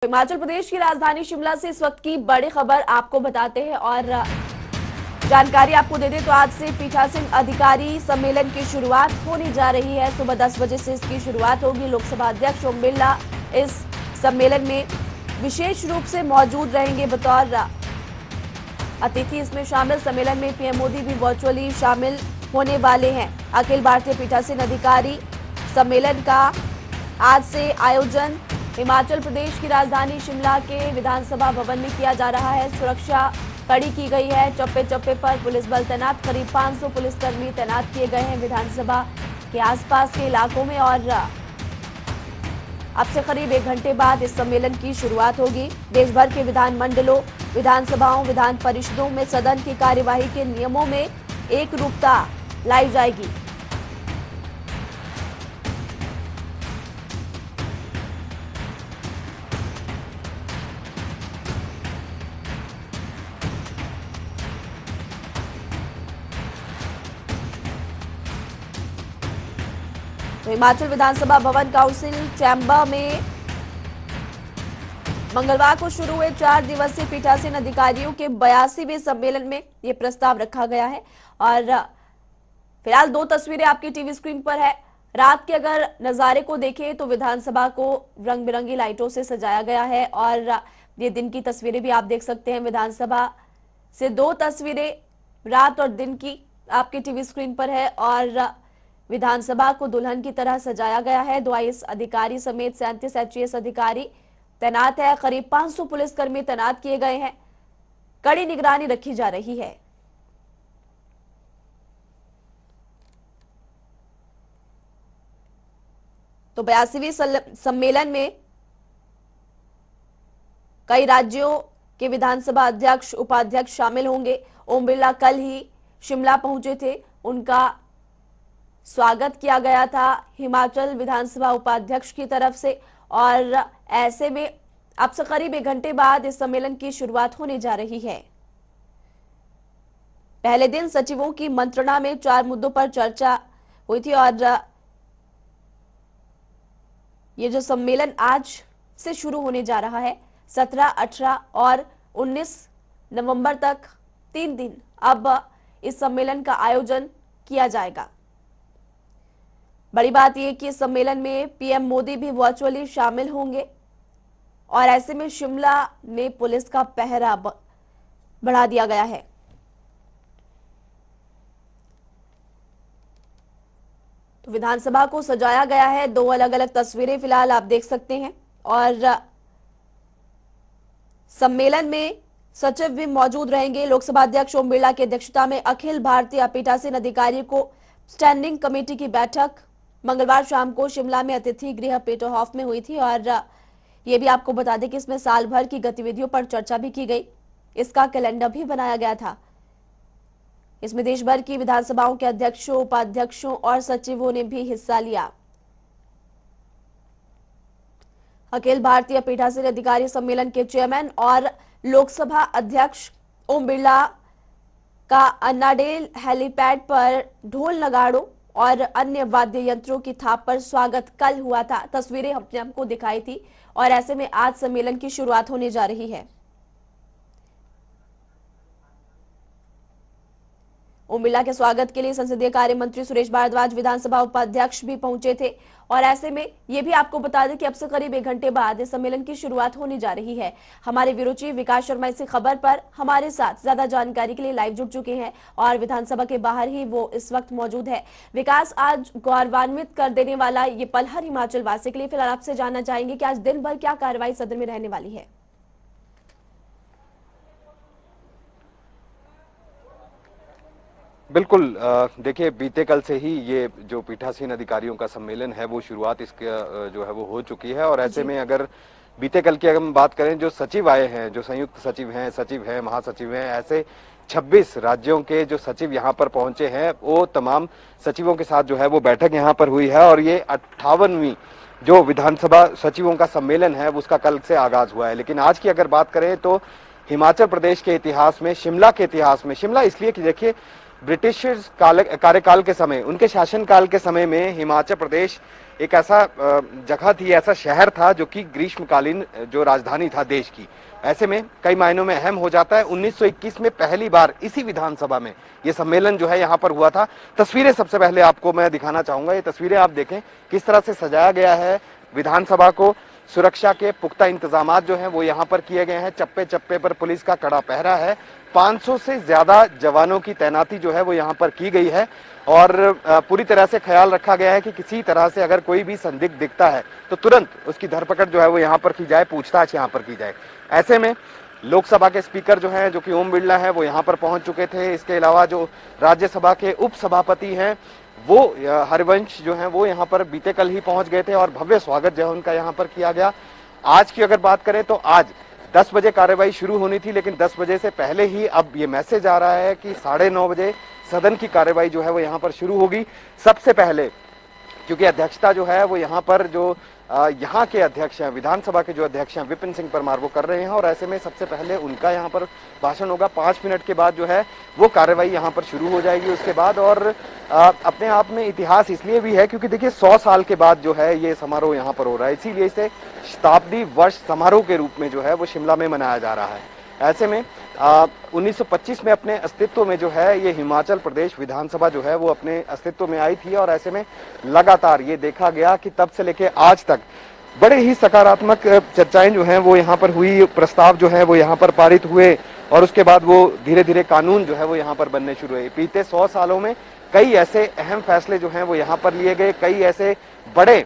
हिमाचल प्रदेश की राजधानी शिमला से इस वक्त की बड़ी खबर आपको बताते हैं और जानकारी आपको दे दें तो आज से पीठासीन अधिकारी सम्मेलन की शुरुआत होने जा रही है। सुबह 10 बजे से इसकी शुरुआत होगी। लोकसभा अध्यक्ष ओम बिरला इस सम्मेलन में विशेष रूप से मौजूद रहेंगे बतौर अतिथि। इसमें शामिल सम्मेलन में पीएम मोदी भी वर्चुअली शामिल होने वाले हैं। अखिल भारतीय पीठासीन अधिकारी सम्मेलन का आज से आयोजन हिमाचल प्रदेश की राजधानी शिमला के विधानसभा भवन में किया जा रहा है। सुरक्षा कड़ी की गई है। चप्पे चप्पे पर पुलिस बल तैनात, करीब 500 पुलिसकर्मी तैनात किए गए हैं विधानसभा के आसपास के इलाकों में। और अब से करीब 1 घंटे बाद इस सम्मेलन की शुरुआत होगी। देश भर के विधानमंडलों, विधानसभाओं, विधान परिषदों में सदन की कार्यवाही के नियमों में एक रूपता लाई जाएगी। तो हिमाचल विधानसभा भवन काउंसिल चैम्बर में मंगलवार को शुरू हुए 4 दिवसीय पीठासीन अधिकारियों के 82वें सम्मेलन में यह प्रस्ताव रखा गया है। और फिलहाल 2 तस्वीरें आपकी टीवी स्क्रीन पर है। रात के अगर नजारे को देखें तो विधानसभा को रंग बिरंगी लाइटों से सजाया गया है। और ये दिन की तस्वीरें भी आप देख सकते हैं। विधानसभा से 2 तस्वीरें रात और दिन की आपकी टीवी स्क्रीन पर है। और विधानसभा को दुल्हन की तरह सजाया गया है। 2 आईएएस अधिकारी समेत 37 एचएएस अधिकारी तैनात है। करीब 500 पुलिसकर्मी तैनात किए गए हैं। कड़ी निगरानी रखी जा रही है। तो 82वें सम्मेलन में कई राज्यों के विधानसभा अध्यक्ष, उपाध्यक्ष शामिल होंगे। ओम बिरला कल ही शिमला पहुंचे थे। उनका स्वागत किया गया था हिमाचल विधानसभा उपाध्यक्ष की तरफ से। और ऐसे में अब से करीब 1 घंटे बाद इस सम्मेलन की शुरुआत होने जा रही है। पहले दिन सचिवों की मंत्रणा में 4 मुद्दों पर चर्चा हुई थी। और ये जो सम्मेलन आज से शुरू होने जा रहा है 17, 18 और 19 नवंबर तक 3 दिन अब इस सम्मेलन का आयोजन किया जाएगा। बड़ी बात यह कि इस सम्मेलन में पीएम मोदी भी वर्चुअली शामिल होंगे। और ऐसे में शिमला में पुलिस का पहरा बढ़ा दिया गया है। तो विधानसभा को सजाया गया है। 2 अलग अलग तस्वीरें फिलहाल आप देख सकते हैं। और सम्मेलन में सचिव भी मौजूद रहेंगे। लोकसभा अध्यक्ष ओम बिरला की अध्यक्षता में अखिल भारतीय पीठासीन अधिकारियों को स्टैंडिंग कमेटी की बैठक मंगलवार शाम को शिमला में अतिथि गृह पीटरहॉफ में हुई थी। और ये भी आपको बता दें कि इसमें साल भर की गतिविधियों पर चर्चा भी की गई। इसका कैलेंडर भी बनाया गया था। इसमें देश भर की विधानसभाओं के अध्यक्षों, उपाध्यक्षों और सचिवों ने भी हिस्सा लिया। अखिल भारतीय पीठासीन अधिकारी सम्मेलन के चेयरमैन और लोकसभा अध्यक्ष ओम बिरला का अन्नाडेल हेलीपैड पर ढोल नगाड़ों और अन्य वाद्य यंत्रों की थाप पर स्वागत कल हुआ था। तस्वीरें हमने आपको दिखाई थी। और ऐसे में आज सम्मेलन की शुरुआत होने जा रही है। ओम बिरला के स्वागत के लिए संसदीय कार्य मंत्री सुरेश भारद्वाज, विधानसभा उपाध्यक्ष भी पहुंचे थे। और ऐसे में यह भी आपको बता दें कि अब से करीब 1 घंटे बाद इस सम्मेलन की शुरुआत होने जा रही है। हमारे ब्यूरो चीफ विकास शर्मा इसी खबर पर हमारे साथ ज्यादा जानकारी के लिए लाइव जुड़ चुके हैं। और विधानसभा के बाहर ही वो इस वक्त मौजूद है। विकास, आज गौरवान्वित कर देने वाला ये पल हर हिमाचल वासी के लिए। फिलहाल आपसे जानना चाहेंगे कि आज दिन भर क्या कार्रवाई सदन में रहने वाली है। बिल्कुल, देखिए, बीते कल से ही ये जो पीठासीन अधिकारियों का सम्मेलन है वो शुरुआत इसका जो है वो हो चुकी है। और ऐसे में अगर बीते कल की अगर हम बात करें, जो सचिव आए हैं, जो संयुक्त सचिव हैं, महासचिव हैं, ऐसे 26 राज्यों के जो सचिव यहाँ पर पहुंचे हैं, वो तमाम सचिवों के साथ जो है वो बैठक यहाँ पर हुई है। और ये 58वीं जो विधानसभा सचिवों का सम्मेलन है उसका कल से आगाज हुआ है। लेकिन आज की अगर बात करें तो हिमाचल प्रदेश के इतिहास में, शिमला के इतिहास में, शिमला इसलिए कि देखिए ब्रिटिश कार्यकाल के समय, उनके शासनकाल के समय में हिमाचल प्रदेश एक ऐसा जगह थी, ऐसा शहर था जो कि ग्रीष्मकालीन जो राजधानी था देश की। ऐसे में कई मायनों में अहम हो जाता है। 1921 में पहली बार इसी विधानसभा में ये सम्मेलन जो है यहाँ पर हुआ था। तस्वीरें सबसे पहले आपको मैं दिखाना चाहूंगा। ये तस्वीरें आप देखें किस तरह से सजाया गया है विधानसभा को। सुरक्षा के पुख्ता इंतजाम जो हैं वो यहाँ पर किए गए हैं। चप्पे चप्पे पर पुलिस का कड़ा पहरा है। 500 से ज्यादा जवानों की तैनाती जो है वो यहाँ पर की गई है और पूरी तरह से ख्याल रखा गया है कि किसी तरह से अगर कोई भी संदिग्ध दिखता है तो तुरंत उसकी धरपकड़ जो है वो यहाँ पर की जाए, पूछताछ यहाँ पर की जाए। ऐसे में लोकसभा के स्पीकर जो हैं, जो कि ओम बिरला है, वो यहाँ पर पहुंच चुके थे। इसके अलावा जो राज्यसभा के उपसभापति हैं वो हरिवंश जो हैं वो यहाँ पर बीते कल ही पहुंच गए थे और भव्य स्वागत जो है उनका यहाँ पर किया गया। आज की अगर बात करें तो आज 10 बजे कार्यवाही शुरू होनी थी, लेकिन 10 बजे से पहले ही अब ये मैसेज आ रहा है कि 9:30 बजे सदन की कार्यवाही जो है वो यहाँ पर शुरू होगी। सबसे पहले क्योंकि अध्यक्षता जो है वो यहाँ पर जो यहाँ के अध्यक्ष हैं, विधानसभा के जो अध्यक्ष हैं विपिन सिंह परमार, वो कर रहे हैं और ऐसे में सबसे पहले उनका यहाँ पर भाषण होगा। 5 मिनट के बाद जो है वो कार्यवाही यहाँ पर शुरू हो जाएगी उसके बाद। और अपने आप में इतिहास इसलिए भी है क्योंकि देखिए 100 साल के बाद जो है ये समारोह यहाँ पर हो रहा है, इसीलिए इसे शताब्दी वर्ष समारोह के रूप में जो है वो शिमला में मनाया जा रहा है। ऐसे में 1925 में अपने अस्तित्व में जो है ये हिमाचल प्रदेश विधानसभा जो है वो अपने अस्तित्व में आई थी और ऐसे में लगातार ये देखा गया कि तब से लेके आज तक बड़े ही सकारात्मक चर्चाएं जो हैं वो यहाँ पर हुई, प्रस्ताव जो है वो यहाँ पर पारित हुए और उसके बाद वो धीरे धीरे कानून जो है वो यहाँ पर बनने शुरू हुए। बीते 100 सालों में कई ऐसे अहम फैसले जो हैं वो यहाँ पर लिए गए, कई ऐसे बड़े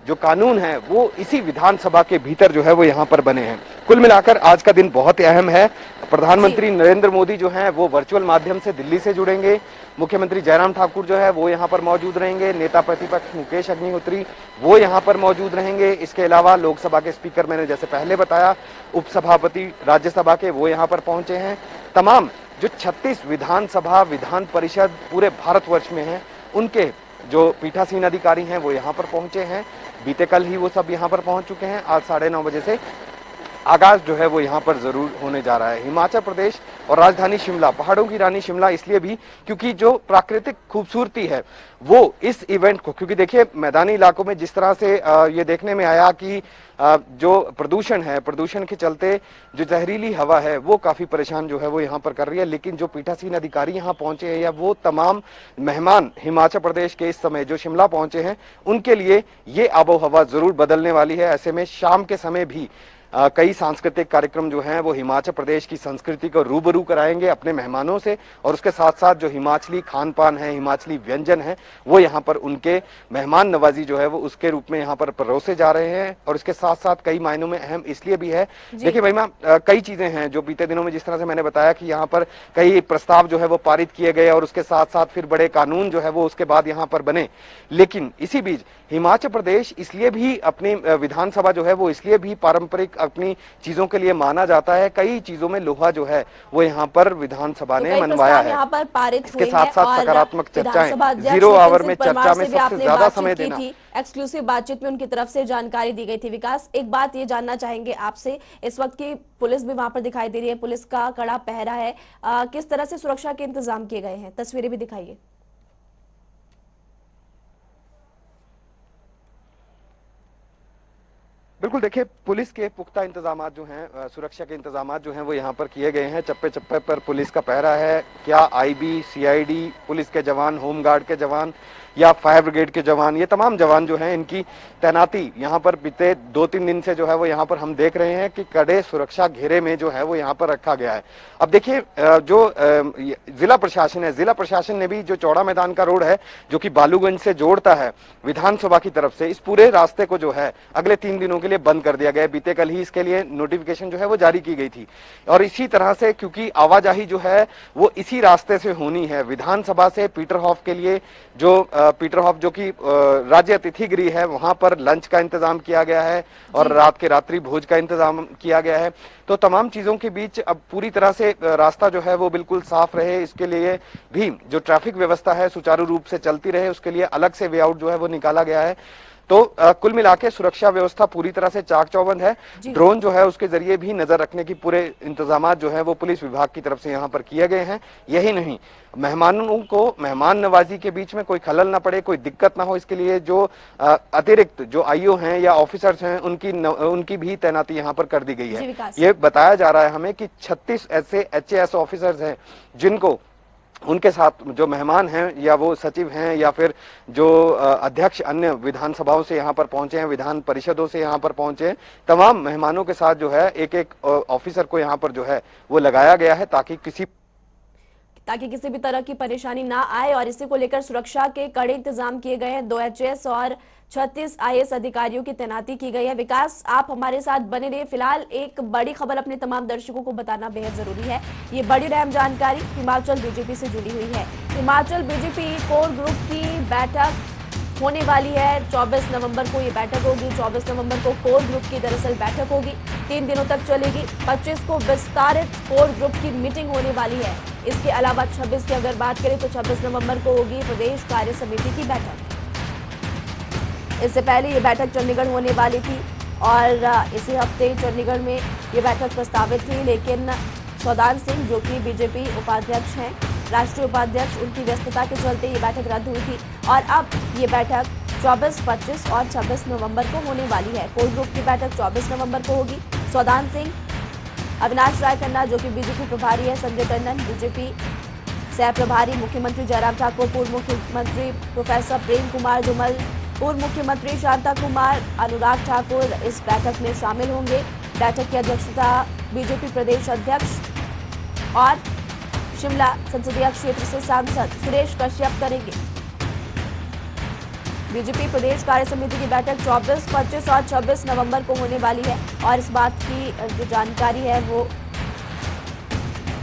जो कानून है वो इसी विधानसभा के भीतर जो है वो यहाँ पर बने हैं। कुल मिलाकर आज का दिन बहुत ही अहम है। प्रधानमंत्री नरेंद्र मोदी जो हैं वो वर्चुअल माध्यम से दिल्ली से जुड़ेंगे। मुख्यमंत्री जयराम ठाकुर जो है वो यहाँ पर मौजूद रहेंगे। नेता प्रतिपक्ष मुकेश अग्निहोत्री वो यहाँ पर मौजूद रहेंगे। इसके अलावा लोकसभा के स्पीकर, मैंने जैसे पहले बताया, उपसभापति राज्यसभा के वो यहाँ पर पहुंचे हैं। तमाम जो 36 विधानसभा विधान परिषद पूरे भारतवर्ष में है उनके जो पीठासीन अधिकारी हैं वो यहाँ पर पहुंचे हैं। बीते कल ही वो सब यहाँ पर पहुंच चुके हैं। आज 9:30 बजे से आगाज जो है वो यहाँ पर जरूर होने जा रहा है। हिमाचल प्रदेश और राजधानी शिमला, पहाड़ों की रानी शिमला इसलिए भी क्योंकि जो प्राकृतिक खूबसूरती है वो इस इवेंट को, क्योंकि देखिए मैदानी इलाकों में जिस तरह से ये देखने में आया कि जो प्रदूषण है, प्रदूषण के चलते जो जहरीली हवा है वो काफी परेशान जो है वो यहाँ पर कर रही है, लेकिन जो पीठासीन अधिकारी यहाँ पहुंचे हैं या वो तमाम मेहमान हिमाचल प्रदेश के इस समय जो शिमला पहुंचे हैं उनके लिए ये आबो हवा जरूर बदलने वाली है। ऐसे में शाम के समय भी कई सांस्कृतिक कार्यक्रम जो हैं वो हिमाचल प्रदेश की संस्कृति को रूबरू कराएंगे अपने मेहमानों से और उसके साथ साथ जो हिमाचली खान पान है, हिमाचली व्यंजन है वो यहाँ पर उनके मेहमान नवाजी जो है वो उसके रूप में यहाँ पर परोसे जा रहे हैं। और इसके साथ साथ कई मायनों में अहम इसलिए भी है, देखिए महिमा, कई चीजें हैं जो बीते दिनों में जिस तरह से मैंने बताया कि यहाँ पर कई प्रस्ताव जो है वो पारित किए गए और उसके साथ साथ फिर बड़े कानून जो है वो उसके बाद यहाँ पर बने। लेकिन इसी बीच हिमाचल प्रदेश इसलिए भी अपनी विधानसभा जो है वो इसलिए भी पारंपरिक अपनी चीजों के लिए माना जाता है। कई चीजों में लोहा जो है वो यहाँ पर विधानसभा ने मनवाया है। यहाँ पर पारित इसके साथ साथ सकारात्मक चर्चाएं, 0 आवर में चर्चा में सबसे ज्यादा समय देना। एक्सक्लूसिव बातचीत में उनकी तरफ से जानकारी दी गई थी। विकास, एक बात ये जानना चाहेंगे आपसे, इस वक्त की पुलिस भी वहां पर दिखाई दे रही है, पुलिस का कड़ा पहरा है, किस तरह से सुरक्षा के इंतजाम किए गए हैं? तस्वीरें भी दिखाइए। बिल्कुल, देखिए पुलिस के पुख्ता इंतजाम जो हैं, सुरक्षा के इंतजाम जो हैं वो यहाँ पर किए गए हैं। चप्पे चप्पे पर पुलिस का पहरा है। क्या आईबी, सीआईडी, पुलिस के जवान, होमगार्ड के जवान या फायर ब्रिगेड के जवान, ये तमाम जवान जो हैं इनकी तैनाती यहाँ पर बीते 2-3 दिन से जो है वो यहाँ पर हम देख रहे हैं कि कड़े सुरक्षा घेरे में जो है वो यहाँ पर रखा गया है। अब देखिए जो जिला प्रशासन है, जिला प्रशासन ने भी जो चौड़ा मैदान का रोड है जो कि बालूगंज से जोड़ता है विधानसभा की तरफ से, इस पूरे रास्ते को जो है अगले 3 दिनों के लिए बंद कर दिया गया है। बीते कल ही इसके लिए नोटिफिकेशन जो है वो जारी की गई थी और इसी तरह से क्योंकि आवाजाही जो है वो इसी रास्ते से होनी है, विधानसभा से पीटरहॉफ के लिए जो पीटरहॉफ जो कि राज्य अतिथि गृह है वहां पर लंच का इंतजाम किया गया है और रात के रात्रि भोज का इंतजाम किया गया है। तो तमाम चीजों के बीच अब पूरी तरह से रास्ता जो है वो बिल्कुल साफ रहे, इसके लिए भी जो ट्रैफिक व्यवस्था है सुचारू रूप से चलती रहे, उसके लिए अलग से वे आउट जो है वो निकाला गया है। तो कुल मिला के सुरक्षा व्यवस्था पूरी तरह से चाक चौबंद है। ड्रोन जो है उसके जरिए भी नजर रखने की पूरे इंतजाम जो है वो पुलिस विभाग की तरफ से यहाँ पर किए गए हैं। यही नहीं, मेहमानों को मेहमान नवाजी के बीच में कोई खलल ना पड़े, कोई दिक्कत ना हो, इसके लिए जो अतिरिक्त जो आईओ हैं या ऑफिसर्स हैं उनकी भी तैनाती यहाँ पर कर दी गई है। ये बताया जा रहा है हमें कि 36 ऐसे HAS ऑफिसर्स हैं जिनको उनके साथ जो मेहमान हैं या वो सचिव हैं या फिर जो अध्यक्ष अन्य विधानसभाओं से यहाँ पर पहुंचे हैं, विधान परिषदों से यहाँ पर पहुंचे हैं, तमाम मेहमानों के साथ जो है एक एक ऑफिसर को यहाँ पर जो है वो लगाया गया है ताकि किसी भी तरह की परेशानी ना आए। और इसी को लेकर सुरक्षा के कड़े इंतजाम किए गए हैं। 2 HAS और 36 IAS अधिकारियों की तैनाती की गई है। विकास, आप हमारे साथ बने रहिए। फिलहाल एक बड़ी खबर अपने तमाम दर्शकों को बताना बेहद जरूरी है। ये बड़ी अहम जानकारी हिमाचल बीजेपी से जुड़ी हुई है। हिमाचल बीजेपी कोर ग्रुप की बैठक होने वाली है। 24 नवंबर को ये बैठक होगी। 24 नवंबर को कोर ग्रुप की दरअसल बैठक होगी, 3 दिनों तक चलेगी। 25 को विस्तारित कोर ग्रुप की मीटिंग होने वाली है। इसके अलावा 26 की अगर बात करें तो 26 नवंबर को होगी प्रदेश कार्य समिति की बैठक। इससे पहले ये बैठक चंडीगढ़ होने वाली थी और इसी हफ्ते चंडीगढ़ में ये बैठक प्रस्तावित थी, लेकिन सौदान सिंह जो कि बीजेपी उपाध्यक्ष हैं, राष्ट्रीय उपाध्यक्ष, उनकी व्यस्तता के चलते ये बैठक रद्द हुई थी और अब ये बैठक 24, 25 और 26 नवंबर को होने वाली है। कोर ग्रुप की बैठक 24 नवंबर को होगी। सौदान सिंह, अविनाश राय खन्ना जो कि बीजेपी प्रभारी है, संजय टंडन बीजेपी सह प्रभारी, मुख्यमंत्री जयराम ठाकुर, पूर्व मुख्यमंत्री प्रोफेसर प्रेम कुमार धूमल, पूर्व मुख्यमंत्री शांता कुमार, अनुराग ठाकुर इस बैठक में शामिल होंगे। बैठक की अध्यक्षता बीजेपी प्रदेश अध्यक्ष और शिमला संसदीय क्षेत्र से सांसद सुरेश कश्यप करेंगे। बीजेपी प्रदेश कार्य समिति की बैठक 24, 25 और 26 नवंबर को होने वाली है और इस बात की जो जानकारी है वो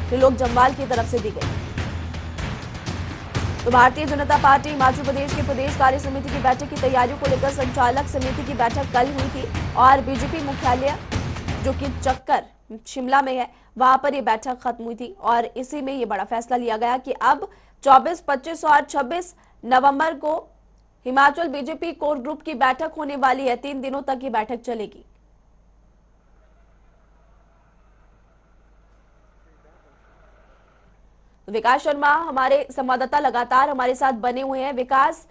त्रिलोक जम्वाल की तरफ से दी गई। तो भारतीय जनता पार्टी हिमाचल प्रदेश के प्रदेश कार्य समिति की बैठक की तैयारियों को लेकर संचालक समिति की बैठक कल हुई थी और बीजेपी मुख्यालय जो कि चक्कर शिमला में है, वहां पर यह बैठक खत्म हुई थी और इसी में यह बड़ा फैसला लिया गया कि अब 24, 25 और 26 नवंबर को हिमाचल बीजेपी कोर ग्रुप की बैठक होने वाली है। 3 दिनों तक ये बैठक चलेगी। विकास शर्मा हमारे संवाददाता लगातार हमारे साथ बने हुए हैं। विकास,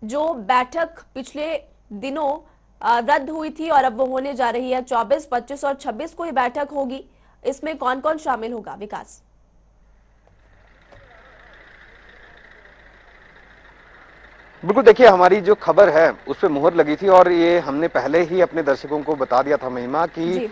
जो बैठक पिछले दिनों रद्द हुई थी और अब वो होने जा रही है 24, 25 और 26 को ये बैठक होगी, इसमें कौन कौन शामिल होगा? विकास, बिल्कुल, देखिए हमारी जो खबर है उस पर मुहर लगी थी और ये हमने पहले ही अपने दर्शकों को बता दिया था महिमा कि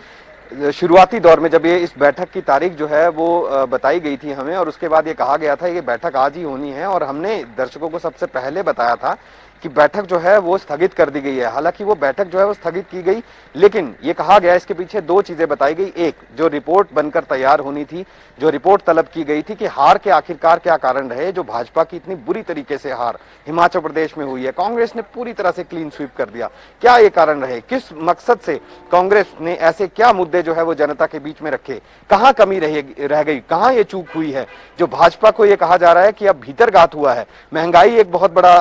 शुरुआती दौर में जब ये इस बैठक की तारीख जो है वो बताई गई थी हमें और उसके बाद ये कहा गया था ये बैठक आज ही होनी है और हमने दर्शकों को सबसे पहले बताया था कि बैठक जो है वो स्थगित कर दी गई है। हालांकि वो बैठक जो है वो स्थगित की गई, लेकिन ये कहा गया इसके पीछे 2 चीजें बताई गई। एक, जो रिपोर्ट बनकर तैयार होनी थी, जो रिपोर्ट तलब की गई थी कि हार के आखिरकार क्या कारण रहे, जो भाजपा की इतनी बुरी तरीके से हार हिमाचल प्रदेश में हुई है, कांग्रेस ने पूरी तरह से क्लीन स्वीप कर दिया, क्या ये कारण रहे, किस मकसद से कांग्रेस ने ऐसे क्या मुद्दे जो है वो जनता के बीच में रखे, कहां कमी रह गई, कहां ये चूक हुई है, जो भाजपा को ये कहा जा रहा है कि अब भीतरघात हुआ है, महंगाई एक बहुत बड़ा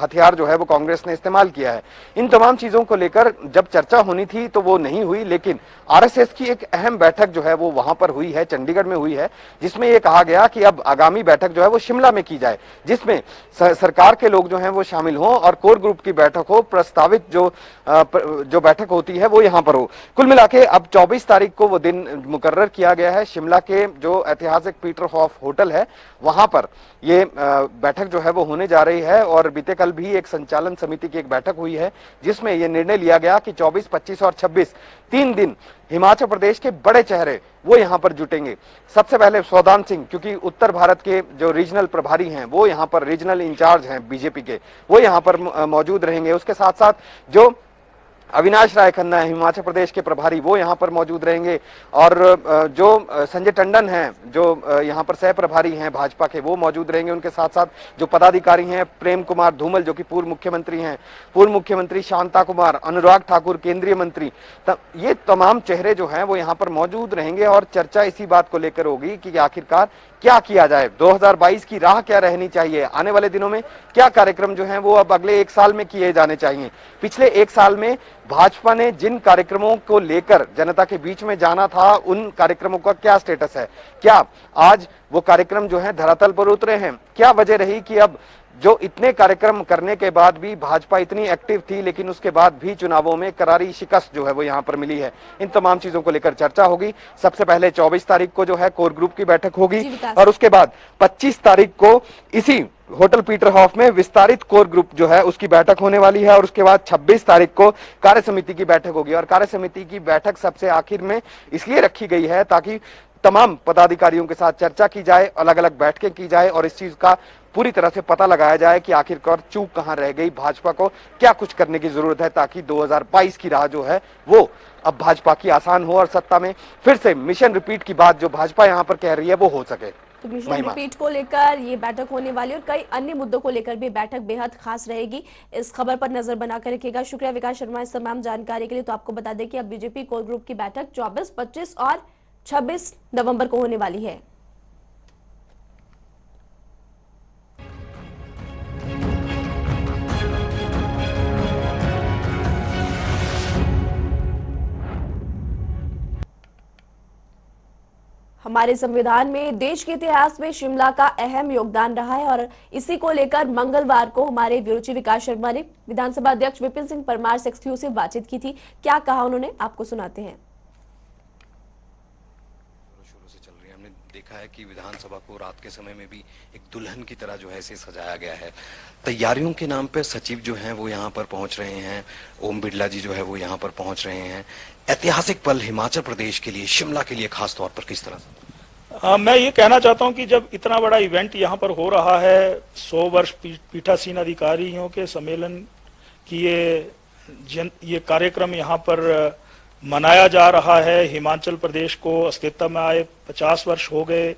हथियार जो है वो कांग्रेस ने इस्तेमाल किया है। इन तमाम चीजों को लेकर जब चर्चा होनी थी तो वो नहीं हुई, लेकिन आरएसएस की एक अहम बैठक जो है वो वहां पर हुई है, चंडीगढ़ में हुई है, जिसमें ये कहा गया कि अब आगामी बैठक जो है वो शिमला में की जाए, जिसमें सरकार के लोग जो हैं वो शामिल हों और कोर ग्रुप की बैठक हो, प्रस्तावित जो बैठक होती है वो यहां पर हो। कुल मिला के अब 24 तारीख को वो दिन मुकर्रर किया गया है। शिमला के जो ऐतिहासिक पीटरहॉफ होटल है वहां पर ये बैठक जो है वो होने जा रही है और बीते कल भी एक संचालन समिति की एक बैठक हुई है जिसमें यह निर्णय लिया गया कि 24, 25 और 26 3 दिन हिमाचल प्रदेश के बड़े चेहरे वो यहां पर जुटेंगे। सबसे पहले सौदान सिंह, क्योंकि उत्तर भारत के जो रीजनल प्रभारी हैं वो यहां पर रीजनल इंचार्ज हैं बीजेपी के, वो यहां पर मौजूद रहेंगे। उसके साथ साथ जो अविनाश राय खन्ना है हिमाचल प्रदेश के प्रभारी, वो यहाँ पर मौजूद रहेंगे। और जो संजय टंडन हैं जो यहाँ पर सह प्रभारी हैं भाजपा के, वो मौजूद रहेंगे। उनके साथ साथ जो पदाधिकारी हैं, प्रेम कुमार धूमल जो कि पूर्व मुख्यमंत्री हैं, पूर्व मुख्यमंत्री शांता कुमार, अनुराग ठाकुर केंद्रीय मंत्री, ये तमाम चेहरे जो हैं वो यहाँ पर मौजूद रहेंगे। और चर्चा इसी बात को लेकर होगी कि आखिरकार क्या किया जाए, 2022 की राह क्या रहनी चाहिए, आने वाले दिनों में क्या कार्यक्रम जो हैं वो अब अगले एक साल में किए जाने चाहिए। पिछले एक साल में भाजपा ने जिन कार्यक्रमों को लेकर जनता के बीच में जाना था, उन कार्यक्रमों का क्या स्टेटस है, क्या आज वो कार्यक्रम जो है धरातल पर उतरे हैं, क्या वजह रही कि अब जो इतने कार्यक्रम करने के बाद भी भाजपा इतनी एक्टिव थी लेकिन उसके बाद भी चुनावों में करारी शिकस्त जो है वो यहाँ पर मिली है। इन तमाम चीजों को लेकर चर्चा होगी। सबसे पहले 24 तारीख को जो है कोर ग्रुप की बैठक होगी और उसके बाद 25 तारीख को इसी होटल पीटर हॉफ में विस्तारित कोर ग्रुप जो है उसकी बैठक होने वाली है। और उसके बाद 26 तारीख को कार्य समिति की बैठक होगी। और कार्य समिति की बैठक सबसे आखिर में इसलिए रखी गई है ताकि तमाम पदाधिकारियों के साथ चर्चा की जाए, अलग अलग बैठकें की जाए और इस चीज का पूरी तरह से पता लगाया जाए कि आखिरकार चूक कहां रह गई, भाजपा को क्या कुछ करने की जरूरत है ताकि 2022 की राह जो है वो अब भाजपा की आसान हो और सत्ता में फिर से मिशन रिपीट की बात जो भाजपा यहां पर कह रही है वो हो सके। तो मिशन रिपीट को लेकर ये बैठक होने वाली और कई अन्य मुद्दों को लेकर भी बैठक बेहद खास रहेगी। इस खबर पर नजर बनाकर रखिएगा। शुक्रिया विकास शर्मा इस तमाम जानकारी के लिए। तो आपको बता दें कि अब बीजेपी कोर ग्रुप की बैठक 24, 25 और 26 नवंबर को होने वाली है। हमारे संविधान में देश के इतिहास में शिमला का अहम योगदान रहा है और इसी को लेकर मंगलवार को हमारे ब्यूरो विकास शर्मा ने विधानसभा अध्यक्ष विपिन सिंह परमार से एक्सक्लूसिव बातचीत की थी। क्या कहा उन्होंने, आपको सुनाते हैं। शुरू से चल रही है, हमने देखा है कि विधानसभा को रात के समय में भी एक दुल्हन की तरह जो है इसे सजाया गया है। तैयारियों के नाम पे सचिव जो हैं वो यहाँ पर पहुंच रहे हैं, ओम बिरला जी जो है वो यहाँ पर पहुंच रहे हैं। ऐतिहासिक पल हिमाचल प्रदेश के लिए, शिमला के लिए खास तौर पर किस तरह से? मैं ये कहना चाहता हूं कि जब इतना बड़ा इवेंट यहाँ पर हो रहा है, 100 वर्ष पीठासीन अधिकारियों के सम्मेलन की ये कार्यक्रम यहाँ पर मनाया जा रहा है। हिमाचल प्रदेश को अस्तित्व में आए 50 वर्ष हो गए,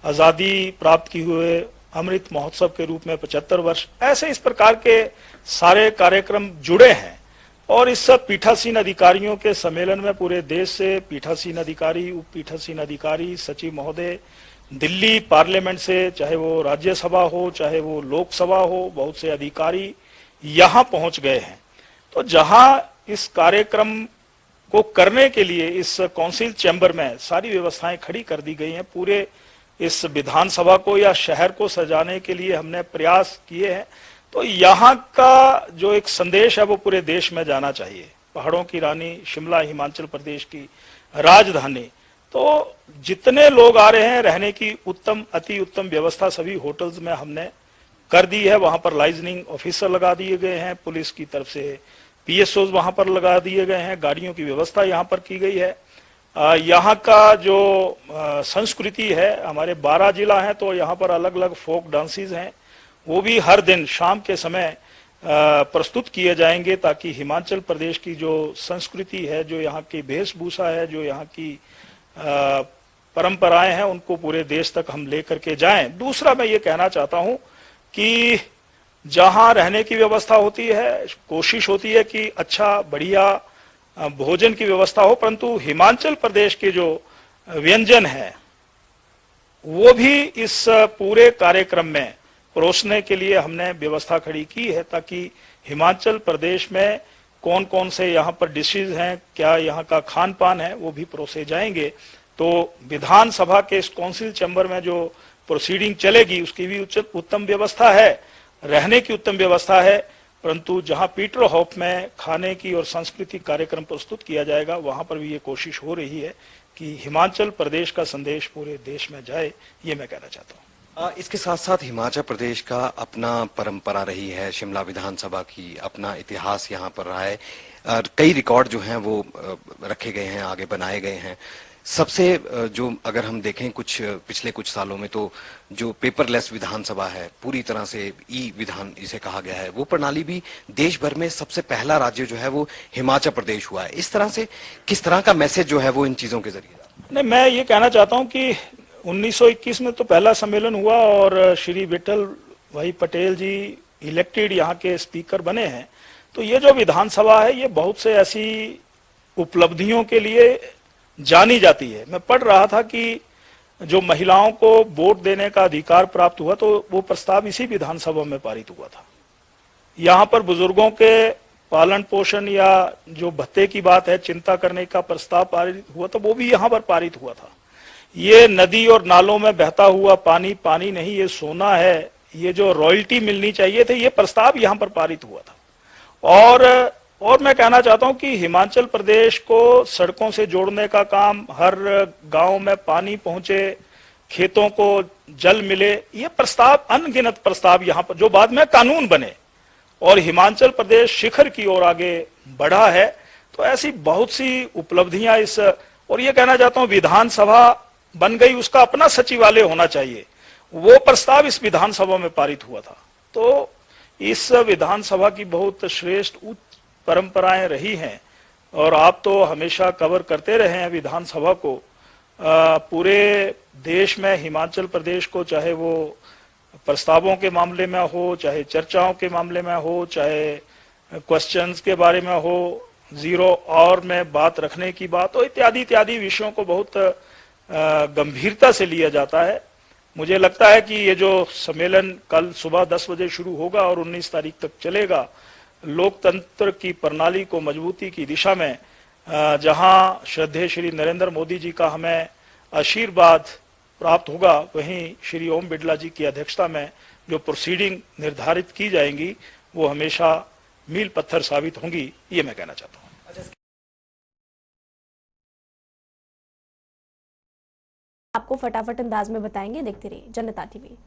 आजादी प्राप्त की हुए अमृत महोत्सव के रूप में 75 वर्ष, ऐसे इस प्रकार के सारे कार्यक्रम जुड़े हैं। और इस सब पीठासीन अधिकारियों के सम्मेलन में पूरे देश से पीठासीन अधिकारी, उप पीठासीन अधिकारी, सचिव महोदय, दिल्ली पार्लियामेंट से, चाहे वो राज्यसभा हो चाहे वो लोकसभा हो, बहुत से अधिकारी यहाँ पहुंच गए हैं। तो जहां इस कार्यक्रम को करने के लिए इस काउंसिल चैम्बर में सारी व्यवस्थाएं खड़ी कर दी गई हैं। पूरे इस विधानसभा को या शहर को सजाने के लिए हमने प्रयास किए हैं। तो यहाँ का जो एक संदेश है वो पूरे देश में जाना चाहिए। पहाड़ों की रानी शिमला, हिमाचल प्रदेश की राजधानी, तो जितने लोग आ रहे हैं, रहने की उत्तम अति उत्तम व्यवस्था सभी होटल्स में हमने कर दी है। वहां पर लाइजनिंग ऑफिसर लगा दिए गए हैं, पुलिस की तरफ से पीएसओ वहां पर लगा दिए गए हैं, गाड़ियों की व्यवस्था यहाँ पर की गई है। यहाँ का जो संस्कृति है, हमारे 12 जिला हैं तो यहाँ पर अलग अलग फोक डांसेस हैं, वो भी हर दिन शाम के समय प्रस्तुत किए जाएंगे ताकि हिमाचल प्रदेश की जो संस्कृति है, जो यहाँ की वेशभूषा है, जो यहाँ की परंपराएं हैं, उनको पूरे देश तक हम लेकर के जाएं। दूसरा मैं ये कहना चाहता हूं कि जहां रहने की व्यवस्था होती है, कोशिश होती है कि अच्छा बढ़िया भोजन की व्यवस्था हो, परंतु हिमाचल प्रदेश के जो व्यंजन है वो भी इस पूरे कार्यक्रम में परोसने के लिए हमने व्यवस्था खड़ी की है ताकि हिमाचल प्रदेश में कौन कौन से यहाँ पर डिशेज हैं, क्या यहाँ का खान पान है, वो भी परोसे जाएंगे। तो विधानसभा के इस काउंसिल चैम्बर में जो प्रोसीडिंग चलेगी उसकी भी उत्तम व्यवस्था है, रहने की उत्तम व्यवस्था है, परंतु जहां पीटर हॉफ में खाने की और सांस्कृतिक कार्यक्रम प्रस्तुत किया जाएगा वहां पर भी ये कोशिश हो रही है कि हिमाचल प्रदेश का संदेश पूरे देश में जाए, ये मैं कहना चाहता हूँ। इसके साथ साथ हिमाचल प्रदेश का अपना परंपरा रही है, शिमला विधानसभा की अपना इतिहास यहाँ पर रहा है, कई रिकॉर्ड जो हैं वो रखे गए हैं, आगे बनाए गए हैं। सबसे जो अगर हम देखें कुछ पिछले कुछ सालों में तो जो पेपरलेस विधानसभा है, पूरी तरह से ई विधान इसे कहा गया है, वो प्रणाली भी देश भर में सबसे पहला राज्य जो है वो हिमाचल प्रदेश हुआ है। इस तरह से किस तरह का मैसेज जो है वो इन चीजों के जरिए? नहीं, मैं ये कहना चाहता हूं कि 1921 में तो पहला सम्मेलन हुआ और श्री विठल भाई पटेल जी इलेक्टेड यहाँ के स्पीकर बने हैं। तो ये जो विधानसभा है ये बहुत से ऐसी उपलब्धियों के लिए जानी जाती है। मैं पढ़ रहा था कि जो महिलाओं को वोट देने का अधिकार प्राप्त हुआ तो वो प्रस्ताव इसी विधानसभा में पारित हुआ था। यहाँ पर बुजुर्गों के पालन पोषण या जो भत्ते की बात है, चिंता करने का प्रस्ताव पारित हुआ तो वो भी यहाँ पर पारित हुआ था। ये नदी और नालों में बहता हुआ पानी पानी नहीं, ये सोना है, ये जो रॉयल्टी मिलनी चाहिए थे, ये प्रस्ताव यहाँ पर पारित हुआ था। और मैं कहना चाहता हूं कि हिमाचल प्रदेश को सड़कों से जोड़ने का काम, हर गांव में पानी पहुंचे, खेतों को जल मिले, ये प्रस्ताव, अनगिनत प्रस्ताव यहाँ पर जो बाद में कानून बने और हिमाचल प्रदेश शिखर की ओर आगे बढ़ा है। तो ऐसी बहुत सी उपलब्धियां इस, और ये कहना चाहता हूं विधानसभा बन गई, उसका अपना सचिवालय होना चाहिए, वो प्रस्ताव इस विधानसभा में पारित हुआ था। तो इस विधानसभा की बहुत श्रेष्ठ उच्च परंपराएं रही हैं और आप तो हमेशा कवर करते रहे हैं विधानसभा को। पूरे देश में हिमाचल प्रदेश को, चाहे वो प्रस्तावों के मामले में हो, चाहे चर्चाओं के मामले में हो, चाहे क्वेश्चंस के बारे में हो, जीरो और में बात रखने की बात हो, इत्यादि इत्यादि विषयों को बहुत गंभीरता से लिया जाता है। मुझे लगता है कि ये जो सम्मेलन कल सुबह 10 बजे शुरू होगा और 19 तारीख तक चलेगा, लोकतंत्र की प्रणाली को मजबूती की दिशा में जहां श्रद्धेय श्री नरेंद्र मोदी जी का हमें आशीर्वाद प्राप्त होगा, वहीं श्री ओम बिड़ला जी की अध्यक्षता में जो प्रोसीडिंग निर्धारित की जाएंगी वो हमेशा मील पत्थर साबित होंगी, ये मैं कहना चाहता हूं। आपको फटाफट अंदाज में बताएंगे, देखते रहिए जनता टीवी।